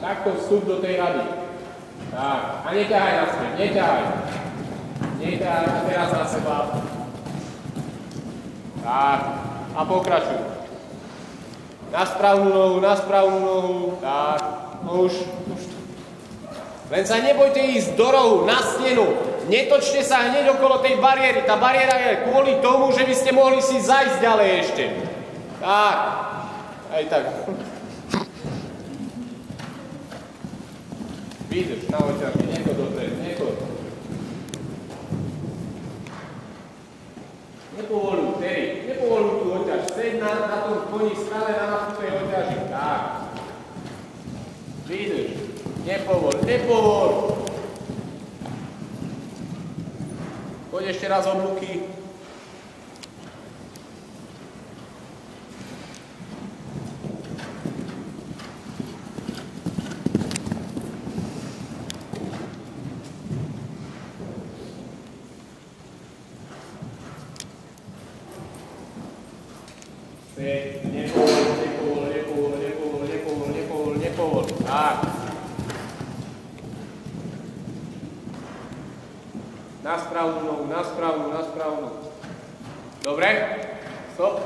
Takto vstup do tej rady. Tak, a neťahaj na svet, neťahaj. Neťahaj a teraz na seba. Tak, a pokračuj. Na správnu nohu, tak, no už. Len sa nebojte ísť do rohu, na stenu. Netočte sa hneď okolo tej bariéry. Tá bariéra je kvôli tomu, že by ste mohli si zajsť ďalej ešte. Tak, aj tak. Vydrž na oťažky, nechoď dopredu, nechoď. Nepovoluj, Terry, nepovoluj tú oťaž. Seď na tom koni stále na naputej oťaži. Tak. Vydrž. Nepovol. Poď ešte raz oblúky. Nepovol. Tak. Na správnu nohu. Dobre? Stop.